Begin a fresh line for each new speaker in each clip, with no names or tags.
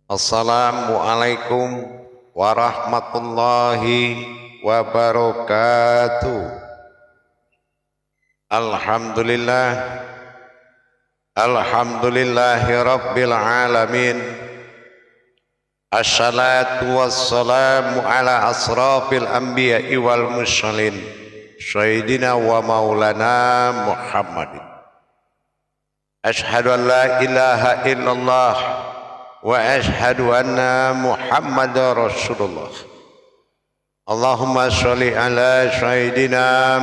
Assalamualaikum warahmatullahi wabarakatuh. Alhamdulillah, alhamdulillahi rabbil alamin. Assalatu wassalamu ala asrafil anbiya'i wal mursalin, sayyidina wa maulana Muhammadin. Ashhadu an la ilaha illallah wa ashhadu anna Muhammadar Rasulullah. Allahumma sholli ala sayyidina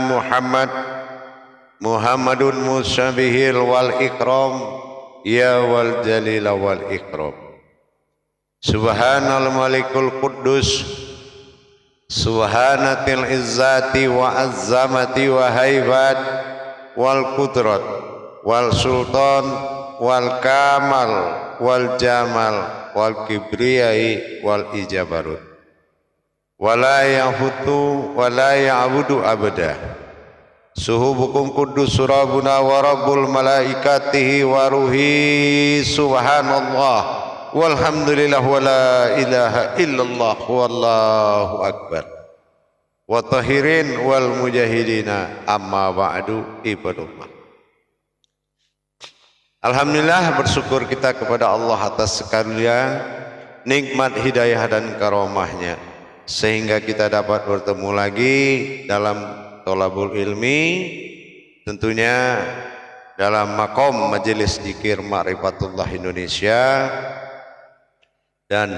Muhammadun musabihil wal ikram ya wal jalil wal ikram. Subhanal malikul quddus, subhanatil izzati wa azzamati wa haibat wal qudrat wal sultan wal kamal wal jamal wal kibriyai wal ijabarut wala yahutu wala ya'budu abada. Suhubukum kudus surabuna wa rabbul malaikatihi wa ruhi subhanallah walhamdulillah wa la ilaha illallah wallahu akbar wa tahirin wal mujahidina amma ba'du ibadullah. Alhamdulillah, bersyukur kita kepada Allah atas sekarunia nikmat hidayah dan karomahnya sehingga kita dapat bertemu lagi dalam thalabul ilmi, tentunya dalam makom majelis dzikir Ma'rifatullah Indonesia dan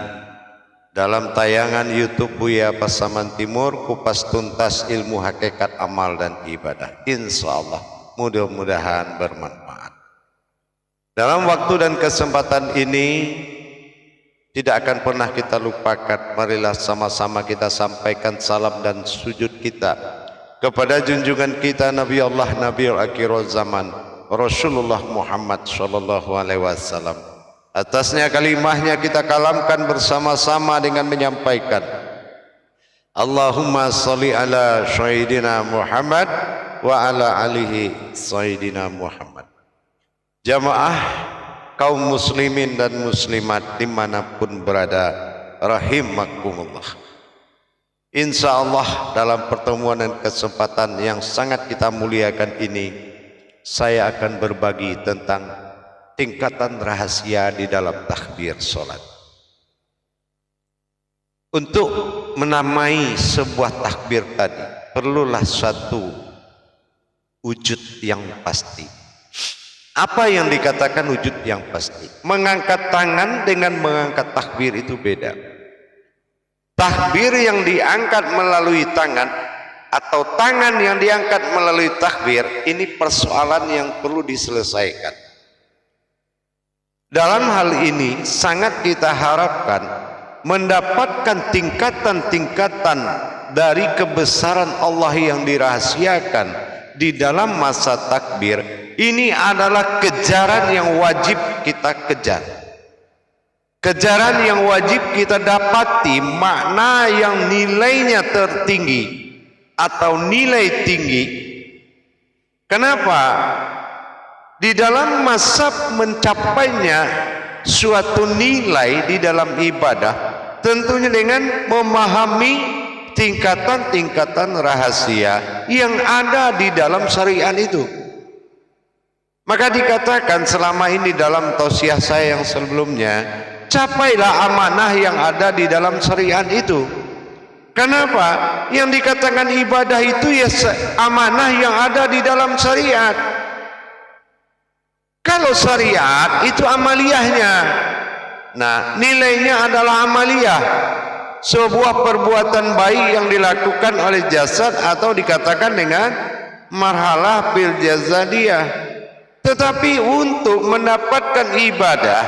dalam tayangan YouTube Buya Pasaman Timur, kupas tuntas ilmu hakikat amal dan ibadah. Insyaallah mudah-mudahan bermanfaat. Dalam waktu dan kesempatan ini tidak akan pernah kita lupakan, marilah sama-sama kita sampaikan salam dan sujud kita kepada junjungan kita Nabi Allah Nabiul Akhir Zaman Rasulullah Muhammad sallallahu alaihi wasallam. Atasnya kalimahnya kita kalamkan bersama-sama dengan menyampaikan Allahumma sholli ala sayyidina Muhammad wa ala alihi sayyidina Muhammad. Jamaah kaum muslimin dan muslimat dimanapun berada, rahimakumullah. Insyaallah dalam pertemuan dan kesempatan yang sangat kita muliakan ini, saya akan berbagi tentang tingkatan rahasia di dalam takbir sholat. Untuk menamai sebuah takbir tadi perlulah suatu wujud yang pasti. Apa yang dikatakan wujud yang pasti? Mengangkat tangan dengan mengangkat takbir itu beda. Takbir yang diangkat melalui tangan atau tangan yang diangkat melalui takbir, ini persoalan yang perlu diselesaikan. Dalam hal ini sangat kita harapkan mendapatkan tingkatan-tingkatan dari kebesaran Allah yang dirahasiakan di dalam masa takbir. Ini adalah kejaran yang wajib kita kejar. Kejaran yang wajib kita dapati, makna yang nilainya tertinggi atau nilai tinggi. Kenapa? Di dalam masa mencapainya suatu nilai di dalam ibadah, tentunya dengan memahami tingkatan-tingkatan rahasia yang ada di dalam syariat itu. Maka dikatakan selama ini dalam tausiah saya yang sebelumnya, capailah amanah yang ada di dalam syariat itu. Kenapa? Yang dikatakan ibadah itu ya amanah yang ada di dalam syariat. Kalau syariat itu amaliyahnya, nah nilainya adalah amaliyah, sebuah perbuatan baik yang dilakukan oleh jasad atau dikatakan dengan marhalah bil jazadiyah. Tetapi untuk mendapatkan ibadah,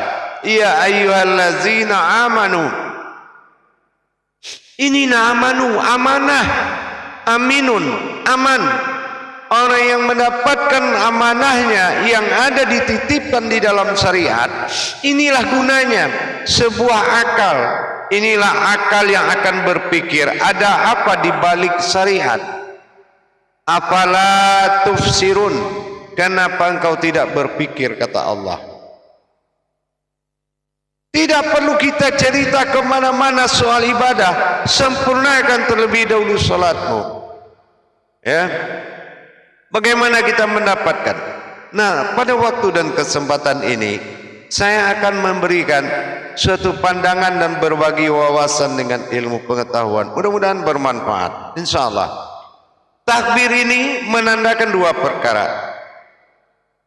ya ayyuhallazina amanu, ini amanu, amanah, aminun, aman. Orang yang mendapatkan amanahnya yang ada dititipkan di dalam syariat, inilah gunanya sebuah akal. Inilah akal yang akan berpikir ada apa di balik syariat. Afala tufsirun, kenapa engkau tidak berpikir, kata Allah. Tidak perlu kita cerita kemana-mana soal ibadah. Sempurnakan terlebih dahulu salatmu. Ya, bagaimana kita mendapatkan? Nah, pada waktu dan kesempatan ini, saya akan memberikan suatu pandangan dan berbagi wawasan dengan ilmu pengetahuan. Mudah-mudahan bermanfaat. Insya Allah. Takbir ini menandakan dua perkara.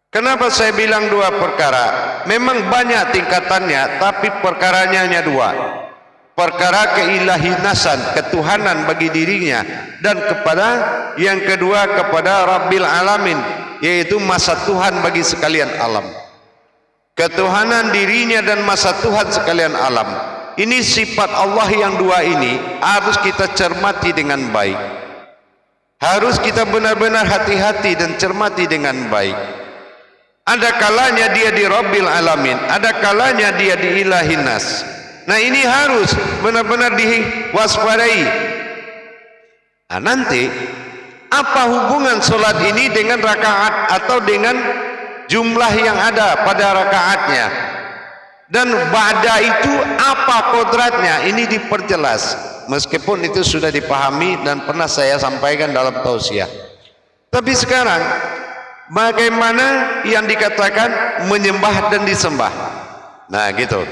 Kenapa saya bilang dua perkara? Memang banyak tingkatannya, tapi perkaranya hanya dua. Perkara keilahinasan, ketuhanan bagi dirinya, dan kepada yang kedua kepada Rabbil Alamin, yaitu masa Tuhan bagi sekalian alam. Ketuhanan dirinya dan masa Tuhan sekalian alam. Ini sifat Allah yang dua ini harus kita cermati dengan baik. Harus kita benar-benar hati-hati dan cermati dengan baik. Ada kalanya dia di Rabbil Alamin, ada kalanya dia di Ilahinas. Nah, ini harus benar-benar diwaspadai. Nah, nanti apa hubungan solat ini dengan rakaat atau dengan jumlah yang ada pada rakaatnya? Dan ba'da itu apa kodratnya? Ini diperjelas. Meskipun itu sudah dipahami dan pernah saya sampaikan dalam tausiah. Tapi sekarang bagaimana yang dikatakan menyembah dan disembah? Nah, gitu.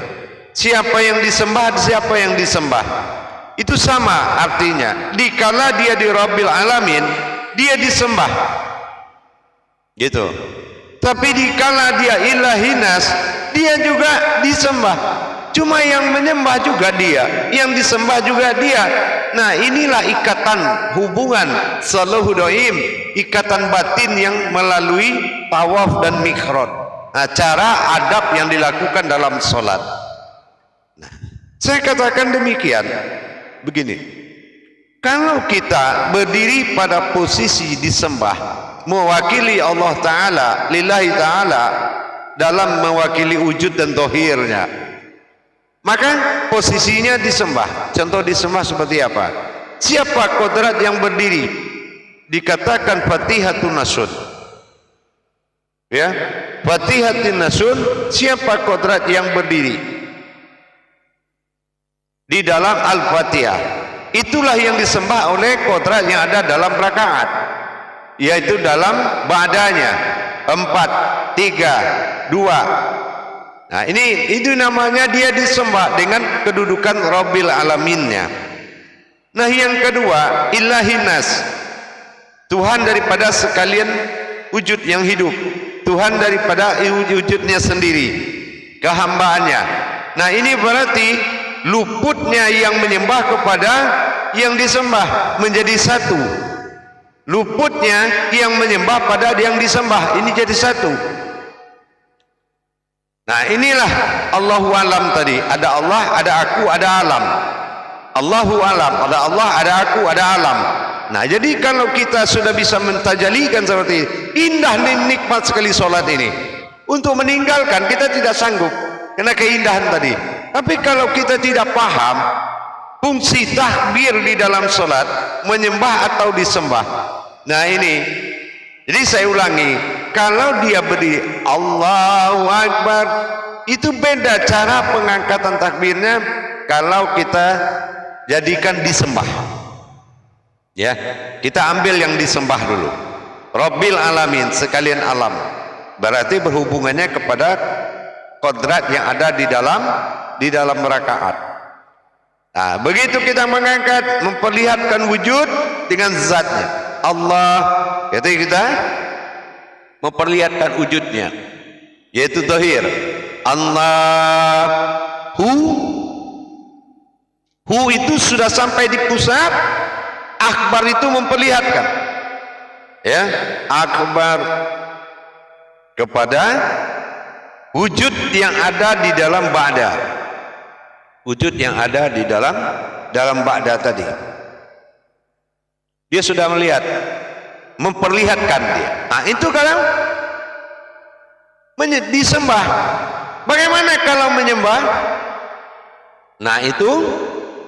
Siapa yang disembah, siapa yang disembah. Itu sama artinya. Dikala dia di Rabbil Alamin, dia disembah. Gitu. Tapi dikala dia Ilahinas, dia juga disembah. Cuma yang menyembah juga dia, yang disembah juga dia. Nah, inilah ikatan hubungan salahuddin doim, ikatan batin yang melalui tawaf dan mihrab. Nah, cara adab yang dilakukan dalam solat. Nah, saya katakan demikian. Begini, kalau kita berdiri pada posisi disembah, mewakili Allah Ta'ala, lillahi Ta'ala, dalam mewakili wujud dan dohirnya, maka posisinya disembah. Contoh disembah seperti apa? Siapa kodrat yang berdiri? Dikatakan Fatihatun Nasun. Ya, Fatihatun Nasun. Siapa kodrat yang berdiri di dalam Al-Fatihah? Itulah yang disembah oleh kodrat yang ada dalam rakaat, yaitu dalam ba'danya 4, 3, 2. Nah, itu namanya dia disembah dengan kedudukan Rabbil Alaminnya. Nah, yang kedua, Ilahinas, Tuhan daripada sekalian wujud yang hidup, Tuhan daripada wujudnya sendiri, kehambaannya. Nah, ini berarti luputnya yang menyembah kepada yang disembah menjadi satu. Luputnya yang menyembah pada yang disembah ini jadi satu. Nah, inilah Allahu alam tadi. Ada Allah, ada aku, ada alam. Allahu alam, ada Allah, ada aku, ada alam. Nah, jadi kalau kita sudah bisa mentajalikan seperti ini, indah dan nikmat sekali solat ini. Untuk meninggalkan kita tidak sanggup karena keindahan tadi. Tapi kalau kita tidak paham fungsi takbir di dalam solat, menyembah atau disembah. Nah, ini. Jadi saya ulangi, kalau dia berdiri Allahu Akbar, itu beda cara pengangkatan takbirnya kalau kita jadikan disembah. Ya, kita ambil yang disembah dulu. Rabbil Alamin, sekalian alam. Berarti berhubungannya kepada kodrat yang ada di dalam rakaat. Nah, begitu kita mengangkat, memperlihatkan wujud dengan zatnya. Allah, kita memperlihatkan wujudnya, yaitu zahir. Allahu, hu itu sudah sampai di pusat. Akbar itu memperlihatkan, ya, akbar kepada wujud yang ada di dalam ba'da, wujud yang ada di dalam ba'da tadi. Dia sudah melihat, memperlihatkan dia. Nah, itu kalau disembah. Bagaimana kalau menyembah? Nah, itu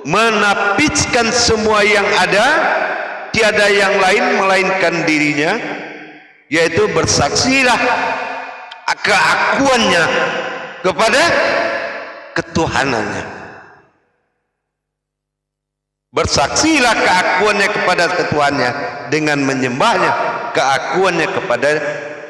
menapiskan semua yang ada, tiada yang lain melainkan dirinya, yaitu bersaksilah keakuannya kepada ketuhanannya. Bersaksilah keakuannya kepada ketuhannya dengan menyembahnya keakuannya kepada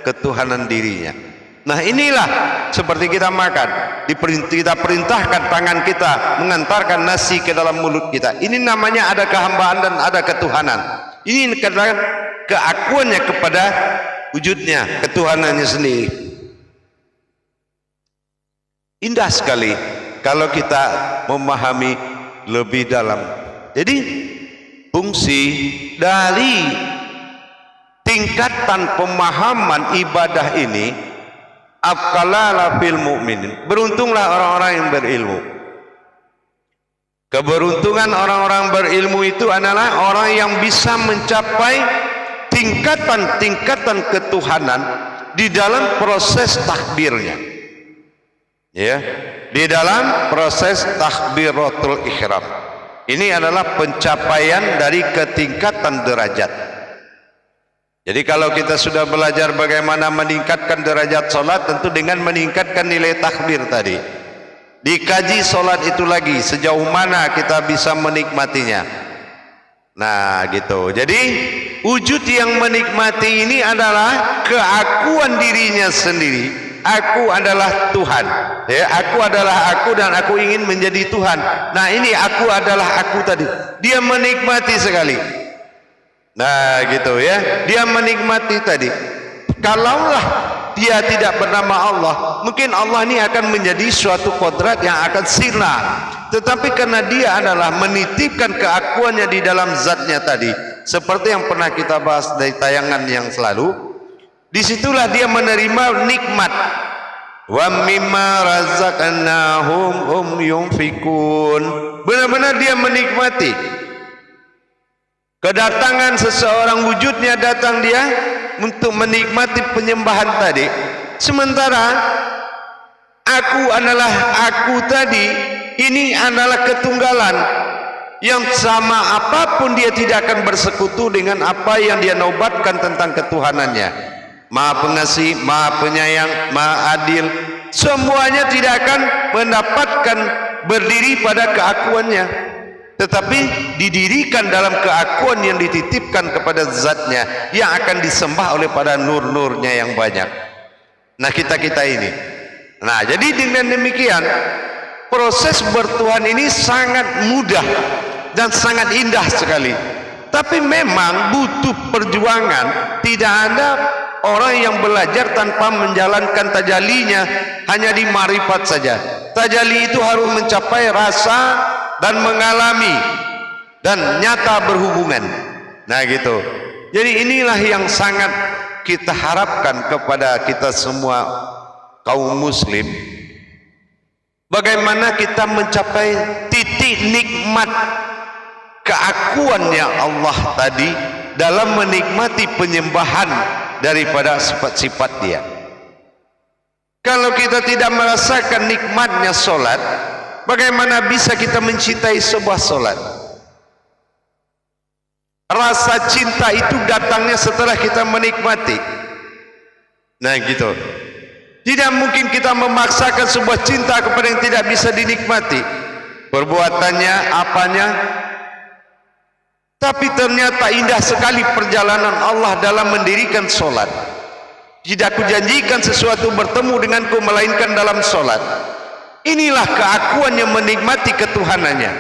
ketuhanan dirinya. Nah inilah seperti kita makan, kita perintahkan tangan kita mengantarkan nasi ke dalam mulut kita. Ini namanya ada kehambaan dan ada ketuhanan. Ini keakuannya kepada wujudnya, ketuhanannya sendiri. Indah sekali kalau kita memahami lebih dalam. Jadi fungsi dari tingkatan pemahaman ibadah ini, afqalala fil mu'minin, beruntunglah orang-orang yang berilmu. Keberuntungan orang-orang berilmu itu adalah orang yang bisa mencapai tingkatan-tingkatan ketuhanan di dalam proses takbirnya, ya, di dalam proses takbiratul ihram. Ini adalah pencapaian dari ketingkatan derajat. Jadi kalau kita sudah belajar bagaimana meningkatkan derajat solat, tentu dengan meningkatkan nilai takbir tadi. Dikaji solat itu lagi, sejauh mana kita bisa menikmatinya. Nah gitu. Jadi wujud yang menikmati ini adalah keakuan dirinya sendiri. Aku adalah Tuhan, ya, aku adalah aku dan aku ingin menjadi Tuhan. Nah ini aku adalah aku tadi, dia menikmati sekali. Nah gitu ya, dia menikmati tadi. Kalaulah dia tidak bernama Allah, mungkin Allah ini akan menjadi suatu kodrat yang akan sirna. Tetapi karena dia adalah menitipkan keakuannya di dalam zatnya tadi, seperti yang pernah kita bahas dari tayangan yang selalu, disitulah dia menerima nikmat. Wa mimma razaqnahum hum yunfikun. Benar-benar dia menikmati kedatangan seseorang, wujudnya datang dia untuk menikmati penyembahan tadi. Sementara aku adalah aku tadi, ini adalah ketunggalan yang sama apapun dia tidak akan bersekutu dengan apa yang dia nobatkan tentang ketuhanannya. Maha pengasih, maha penyayang, maha adil, semuanya tidak akan mendapatkan berdiri pada keakuannya, tetapi didirikan dalam keakuan yang dititipkan kepada zatnya yang akan disembah oleh pada nur-nurnya yang banyak. Nah kita ini, nah jadi dengan demikian proses bertuhan ini sangat mudah dan sangat indah sekali. Tapi memang butuh perjuangan. Tidak ada orang yang belajar tanpa menjalankan tajalinya hanya di marifat saja. Tajalli itu harus mencapai rasa dan mengalami dan nyata berhubungan. Nah gitu. Jadi inilah yang sangat kita harapkan kepada kita semua kaum muslim. Bagaimana kita mencapai titik nikmat keakuannya Allah tadi dalam menikmati penyembahan daripada sifat-sifat dia. Kalau kita tidak merasakan nikmatnya solat, bagaimana bisa kita mencintai sebuah solat? Rasa cinta itu datangnya setelah kita menikmati. Nah gitu. Tidak mungkin kita memaksakan sebuah cinta kepada yang tidak bisa dinikmati, perbuatannya, apanya. Tapi ternyata indah sekali perjalanan Allah dalam mendirikan solat. Tidak kujanjikan sesuatu bertemu denganku melainkan dalam solat. Inilah keakuannya menikmati ketuhanannya.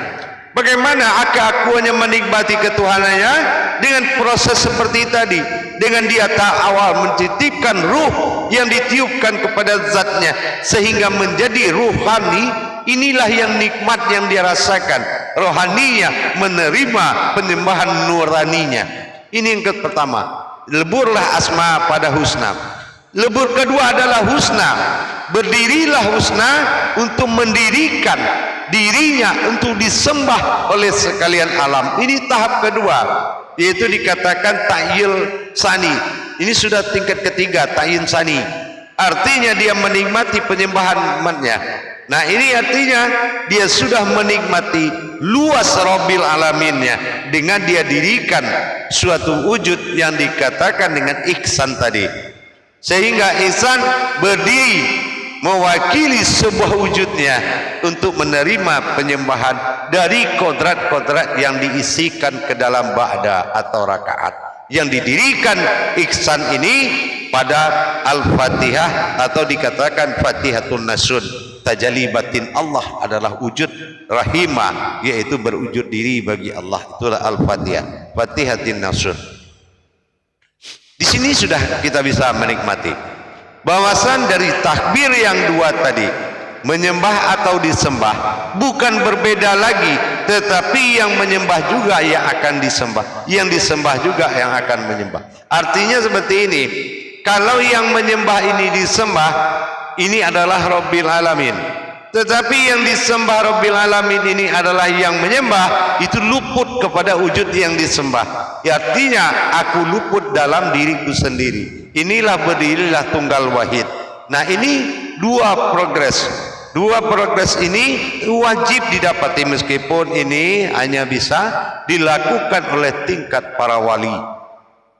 Bagaimana keakuannya menikmati ketuhanannya? Dengan proses seperti tadi, dengan dia awal mentitipkan ruh yang ditiupkan kepada zatnya sehingga menjadi ruhani. Inilah yang nikmat yang dia rasakan. Rohaninya menerima penyembahan nuraninya. Ini yang pertama. Leburlah asma pada husna. Lebur kedua adalah husna. Berdirilah husna untuk mendirikan dirinya untuk disembah oleh sekalian alam. Ini tahap kedua, yaitu dikatakan ta'yil sani. Ini sudah tingkat ketiga, ta'yin sani. Artinya dia menikmati penyembahan umatnya. Nah ini artinya dia sudah menikmati luas Rabbil Alaminnya dengan dia dirikan suatu wujud yang dikatakan dengan ihsan tadi. Sehingga ihsan berdiri mewakili sebuah wujudnya untuk menerima penyembahan dari kodrat-kodrat yang diisikan ke dalam ba'da atau rakaat yang didirikan ihsan ini pada Al-Fatihah atau dikatakan Fatihatun Nasun. Tajalli batin Allah adalah wujud rahimah, yaitu berwujud diri bagi Allah. Itulah Al-Fatihah, Fatihatun Nasun. Di sini sudah kita bisa menikmati bahwasan dari takbir yang dua tadi, menyembah atau disembah, bukan berbeda lagi, tetapi yang menyembah juga yang akan disembah, yang disembah juga yang akan menyembah. Artinya seperti ini, kalau yang menyembah ini disembah, ini adalah Rabbil Alamin, tetapi yang disembah Rabbil Alamin ini adalah yang menyembah, itu luput kepada wujud yang disembah. Artinya aku luput dalam diriku sendiri. Inilah berdirilah tunggal wahid. Nah, ini dua progres ini wajib didapati, meskipun ini hanya bisa dilakukan oleh tingkat para wali,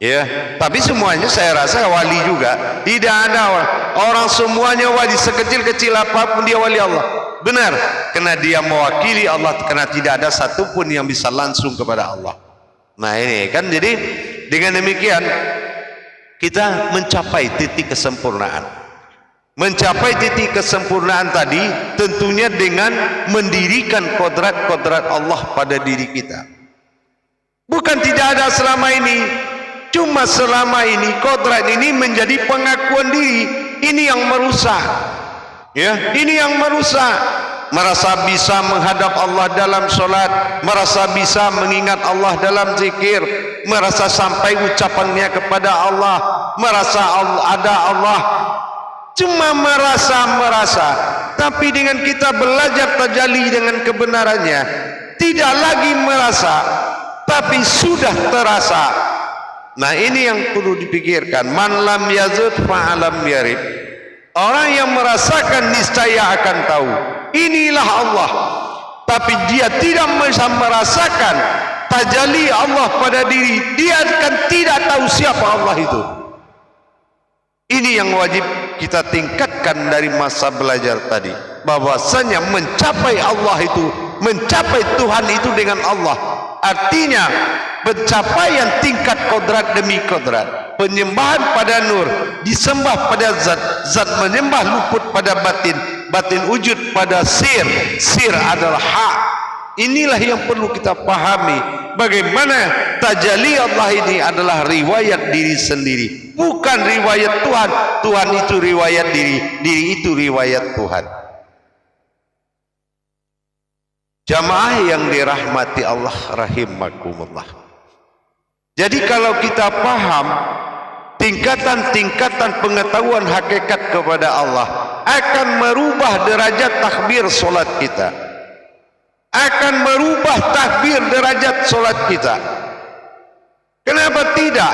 ya. Tapi semuanya saya rasa wali juga. Tidak ada orang semuanya wali, sekecil-kecil apapun dia wali Allah. Benar, karena dia mewakili Allah, karena tidak ada satupun yang bisa langsung kepada Allah. Nah, ini kan, jadi dengan demikian kita mencapai titik kesempurnaan. Mencapai titik kesempurnaan tadi tentunya dengan mendirikan kodrat-kodrat Allah pada diri kita. Bukan tidak ada selama ini, cuma selama ini kodrat ini menjadi pengakuan diri. Ini yang merusak, ya, ini yang merusak. Merasa bisa menghadap Allah dalam solat, merasa bisa mengingat Allah dalam zikir, merasa sampai ucapannya kepada Allah, merasa Allah, ada Allah. Cuma merasa, tapi dengan kita belajar tajalli dengan kebenarannya, tidak lagi merasa, tapi sudah terasa. Nah, ini yang perlu dipikirkan. Man lam yazud fa'alam yarib. Orang yang merasakan niscaya akan tahu inilah Allah, tapi dia tidak bisa merasakan tajalli Allah pada diri, dia akan tidak tahu siapa Allah itu. Ini yang wajib kita tingkatkan dari masa belajar tadi, bahwasanya mencapai Allah itu, mencapai Tuhan itu dengan Allah, artinya pencapaian tingkat kodrat demi kodrat. Penyembahan pada nur, disembah pada zat, zat menyembah luput pada batin, batin wujud pada sir, sir adalah hak. Inilah yang perlu kita pahami, bagaimana tajalli Allah ini adalah riwayat diri sendiri, bukan riwayat Tuhan. Tuhan itu riwayat diri, diri itu riwayat Tuhan. Jamaah yang dirahmati Allah rahimakumullah. Jadi kalau kita paham tingkatan-tingkatan pengetahuan hakikat kepada Allah, akan merubah derajat takbir solat kita, akan merubah takbir derajat solat kita. Kenapa tidak?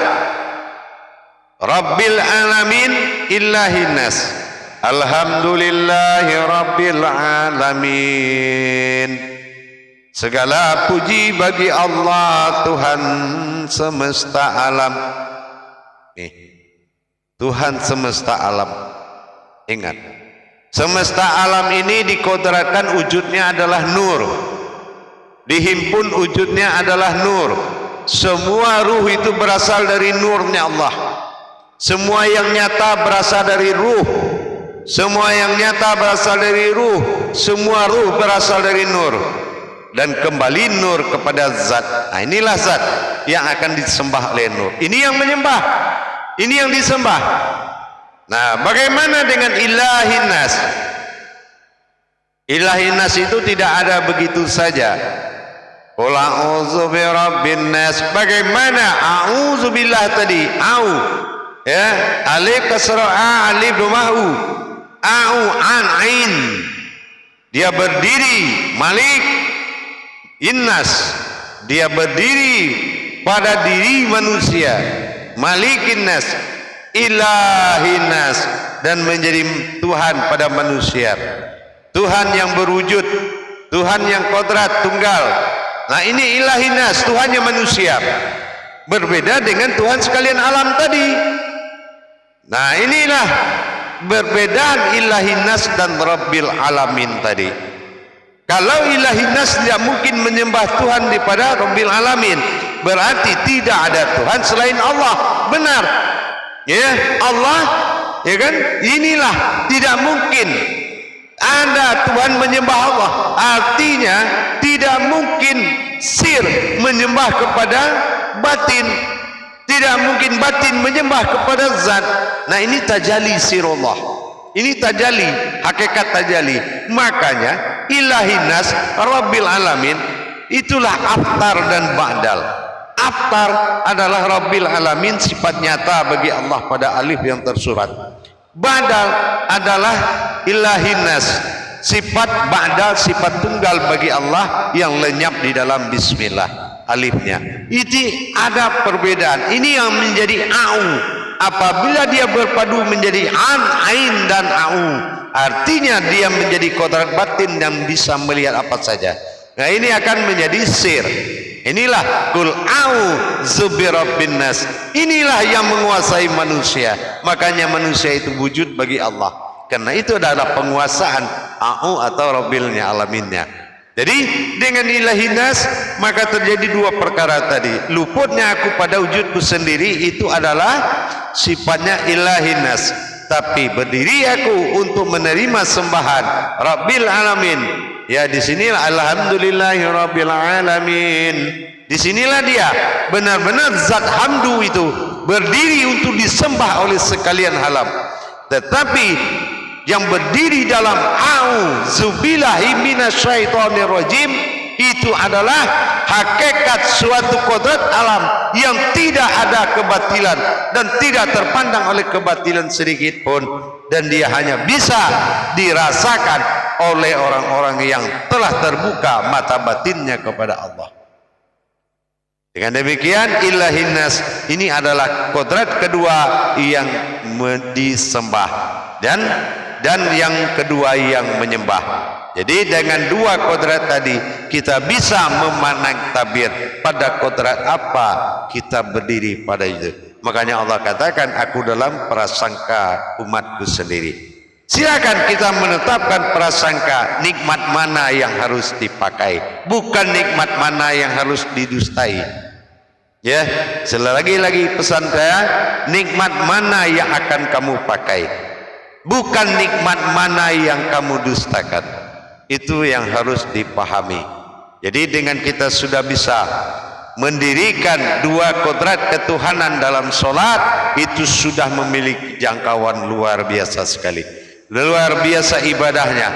Rabbil alamin illahin nas, alhamdulillahi rabbil alamin. Segala puji bagi Allah, Tuhan semesta alam. Tuhan semesta alam. Ingat, semesta alam ini dikodratkan wujudnya adalah nur, dihimpun wujudnya adalah nur. Semua ruh itu berasal dari nurnya Allah. Semua yang nyata berasal dari ruh. Semua yang nyata berasal dari ruh. Semua ruh berasal dari nur, dan kembali nur kepada zat. Nah, inilah zat yang akan disembah oleh nur. Ini yang menyembah, ini yang disembah. Nah, bagaimana dengan ilahin nas? Ilahin nas itu tidak ada begitu saja. Qul a'udzu birabbin nas. Bagaimana a'udzu billah tadi? Au, ya, alif kasrah, alif domahu, au an ain. Dia berdiri Malik Innas, dia berdiri pada diri manusia, Malikin nas, Ilahin nas, dan menjadi Tuhan pada manusia. Tuhan yang berwujud, Tuhan yang kodrat tunggal. Nah, ini Ilahin nas, Tuhannya manusia, berbeda dengan Tuhan sekalian alam tadi. Nah, inilah perbedaan ilahin nas dan rabbil alamin tadi. Kalau ilahin nas tidak mungkin menyembah Tuhan daripada rabbil alamin, berarti tidak ada Tuhan selain Allah. Benar ya, Allah ya kan, inilah tidak mungkin ada Tuhan menyembah Allah. Artinya tidak mungkin sir menyembah kepada batin, tidak mungkin batin menyembah kepada zat. Nah, ini tajalli sirullah, ini tajalli, hakikat tajalli. Makanya ilahin nas rabbil alamin itulah aftar dan ba'dal. Aftar adalah rabbil alamin, sifat nyata bagi Allah pada alif yang tersurat. Ba'dal adalah ilahin nas, sifat ba'dal, sifat tunggal bagi Allah yang lenyap di dalam bismillah alifnya. Itu ada perbedaan. Ini yang menjadi au. Apabila dia berpadu menjadi an, ain dan au, artinya dia menjadi kodrat batin yang bisa melihat apa saja. Nah, ini akan menjadi sir. Inilah kul a'udzu birabbin nas. Inilah yang menguasai manusia. Makanya manusia itu wujud bagi Allah. Karena itu adalah penguasaan a'u atau rabbilnya alaminnya. Jadi dengan ilahin nas maka terjadi dua perkara tadi. Luputnya aku pada wujudku sendiri itu adalah sifatnya ilahin nas. Tapi berdiri aku untuk menerima sembahan rabbil alamin. Ya, di sinilah alhamdulillahirabbil alamin. Di sinilah dia benar-benar zat hamdu itu berdiri untuk disembah oleh sekalian alam. Tetapi yang berdiri dalam auzubillahi minasyaitonirrajim itu adalah hakikat suatu kodrat alam yang tidak ada kebatilan dan tidak terpandang oleh kebatilan sedikit pun, dan dia hanya bisa dirasakan oleh orang-orang yang telah terbuka mata batinnya kepada Allah. Dengan demikian ilahin nas ini adalah kodrat kedua yang disembah dan yang kedua yang menyembah. Jadi dengan dua kodrat tadi kita bisa memandang tabir pada kodrat apa kita berdiri pada itu. Makanya Allah katakan aku dalam prasangka umatku sendiri. Silakan kita menetapkan prasangka nikmat mana yang harus dipakai, bukan nikmat mana yang harus didustai. Ya, lagi pesan saya, nikmat mana yang akan kamu pakai, bukan nikmat mana yang kamu dustakan. Itu yang harus dipahami. Jadi dengan kita sudah bisa mendirikan dua kodrat ketuhanan dalam solat, itu sudah memiliki jangkauan luar biasa sekali. Luar biasa ibadahnya.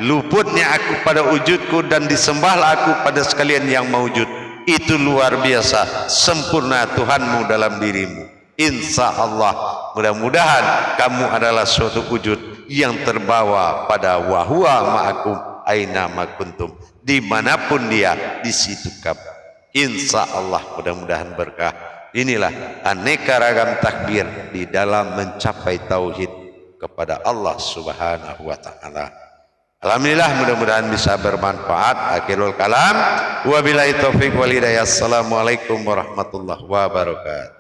Luputnya aku pada wujudku dan disembahlah aku pada sekalian yang mewujud. Itu luar biasa sempurna Tuhanmu dalam dirimu. Insya Allah mudah-mudahan kamu adalah suatu wujud yang terbawa pada wahwa ma'akum aina ma kuntum, dimanapun dia di situ kamu. Insya Allah mudah-mudahan berkah. Inilah aneka ragam takbir di dalam mencapai tauhid kepada Allah Subhanahu wa taala. Alhamdulillah, mudah-mudahan bisa bermanfaat. Akhirul kalam, wabillahi taufiq wal hidayah. Assalamualaikum warahmatullahi wabarakatuh.